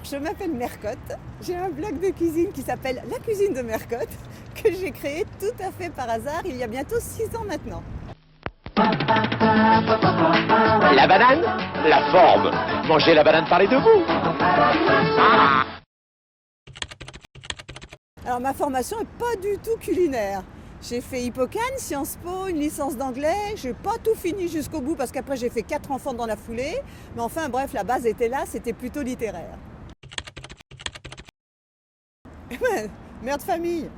je m'appelle Mercotte. J'ai un blog de cuisine qui s'appelle La Cuisine de Mercotte, que j'ai créé tout à fait par hasard il y a bientôt 6 ans maintenant. La banane, la forme. Mangez la banane par les deux bouts. Alors ma formation n'est pas du tout culinaire. J'ai fait Hippocane, Sciences Po, une licence d'anglais. J'ai pas tout fini jusqu'au bout parce qu'après j'ai fait 4 enfants dans la foulée. Mais enfin bref, la base était là, c'était plutôt littéraire. Mère de famille.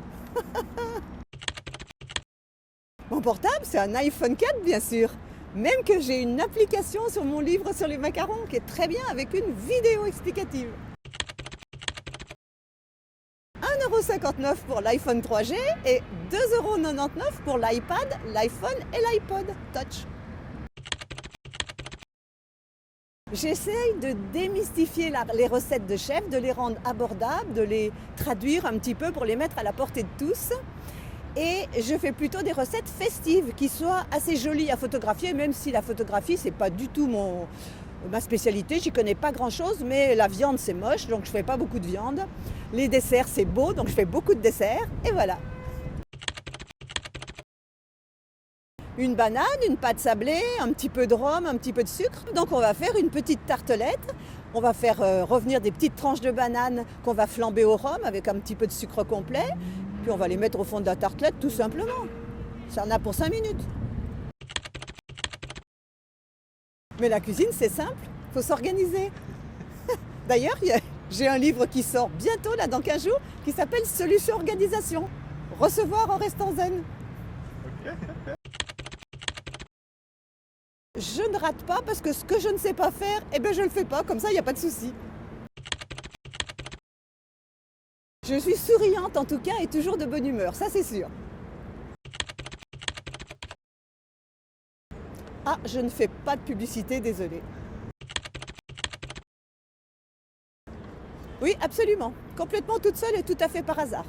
Mon portable, c'est un iPhone 4 bien sûr. Même que j'ai une application sur mon livre sur les macarons qui est très bien avec une vidéo explicative. 1,59 € pour l'iPhone 3G et 2,99 € pour l'iPad, l'iPhone et l'iPod Touch. J'essaye de démystifier les recettes de chef, de les rendre abordables, de les traduire un petit peu pour les mettre à la portée de tous. Et je fais plutôt des recettes festives qui soient assez jolies à photographier, même si la photographie, c'est pas du tout ma spécialité. J'y connais pas grand-chose, mais la viande, c'est moche, donc je fais pas beaucoup de viande. Les desserts, c'est beau, donc je fais beaucoup de desserts. Et voilà. Une banane, une pâte sablée, un petit peu de rhum, un petit peu de sucre. Donc on va faire une petite tartelette. On va faire revenir des petites tranches de banane qu'on va flamber au rhum avec un petit peu de sucre complet. Puis on va les mettre au fond de la tartelette tout simplement. Ça en a pour 5 minutes. Mais la cuisine, c'est simple, il faut s'organiser. D'ailleurs, j'ai un livre qui sort bientôt, là, dans 15 jours, qui s'appelle Solution Organisation. Recevoir en restant zen. Je ne rate pas parce que ce que je ne sais pas faire, je ne le fais pas, comme ça, il n'y a pas de souci. Je suis souriante en tout cas et toujours de bonne humeur, ça c'est sûr. Ah, je ne fais pas de publicité, désolée. Oui, absolument. Complètement toute seule et tout à fait par hasard.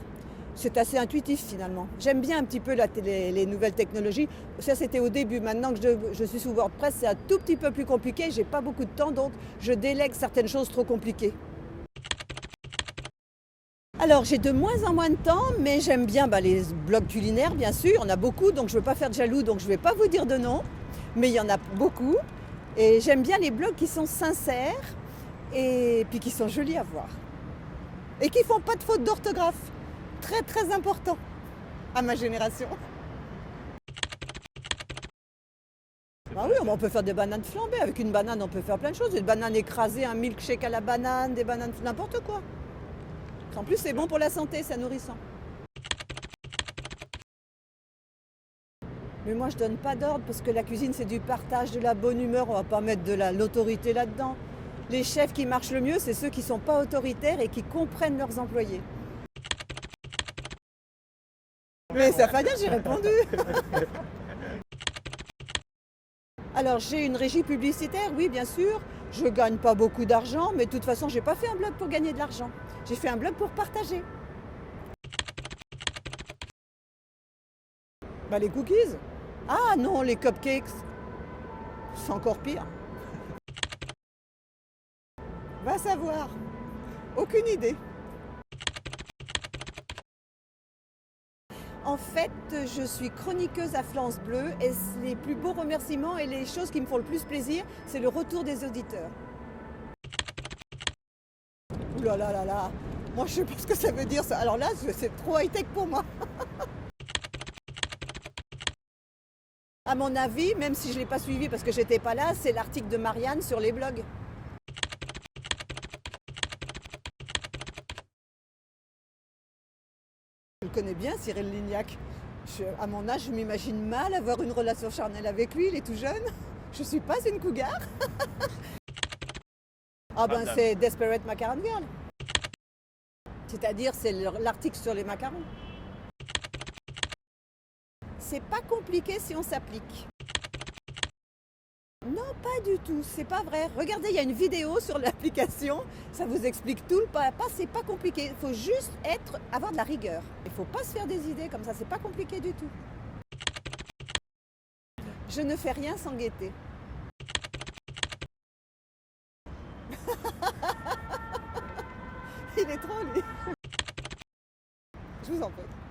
C'est assez intuitif finalement. J'aime bien un petit peu les nouvelles technologies. Ça c'était au début. Maintenant que je suis sous WordPress, c'est un tout petit peu plus compliqué. J'ai pas beaucoup de temps, donc je délègue certaines choses trop compliquées. Alors j'ai de moins en moins de temps, mais j'aime bien les blogs culinaires bien sûr. On a beaucoup, donc je ne veux pas faire de jaloux, donc je ne vais pas vous dire de nom. Mais il y en a beaucoup. Et j'aime bien les blogs qui sont sincères et puis qui sont jolis à voir. Et qui ne font pas de faute d'orthographe. Très très important à ma génération. Ah oui, on peut faire des bananes flambées. Avec une banane, on peut faire plein de choses. Une banane écrasée, un milkshake à la banane, des bananes, n'importe quoi. En plus, c'est bon pour la santé, c'est nourrissant. Mais moi, je donne pas d'ordre parce que la cuisine, c'est du partage, de la bonne humeur. On va pas mettre de l'autorité là-dedans. Les chefs qui marchent le mieux, c'est ceux qui sont pas autoritaires et qui comprennent leurs employés. Mais ça fait bien, j'ai répondu. Alors, j'ai une régie publicitaire, oui, bien sûr. Je gagne pas beaucoup d'argent, mais de toute façon, j'ai pas fait un blog pour gagner de l'argent. J'ai fait un blog pour partager. Les cookies. Ah non, les cupcakes. C'est encore pire. Va savoir. Aucune idée. En fait, je suis chroniqueuse à France Bleu et les plus beaux remerciements et les choses qui me font le plus plaisir, c'est le retour des auditeurs. Ouh là là là là, moi je sais pas ce que ça veut dire ça. Alors là, c'est trop high-tech pour moi. À mon avis, même si je ne l'ai pas suivi parce que j'étais pas là, c'est l'article de Marianne sur les blogs. Je le connais bien, Cyril Lignac. À mon âge, je m'imagine mal avoir une relation charnelle avec lui, il est tout jeune. Je suis pas une cougar. Ah ben c'est Desperate Macaron Girl. C'est-à-dire c'est l'article sur les macarons. C'est pas compliqué si on s'applique. Non, pas du tout, c'est pas vrai. Regardez, il y a une vidéo sur l'application, ça vous explique tout le pas à pas, c'est pas compliqué. Il faut juste avoir de la rigueur. Il faut pas se faire des idées comme ça, c'est pas compliqué du tout. Je ne fais rien sans gaieté. il est trop lui. Je vous en prie.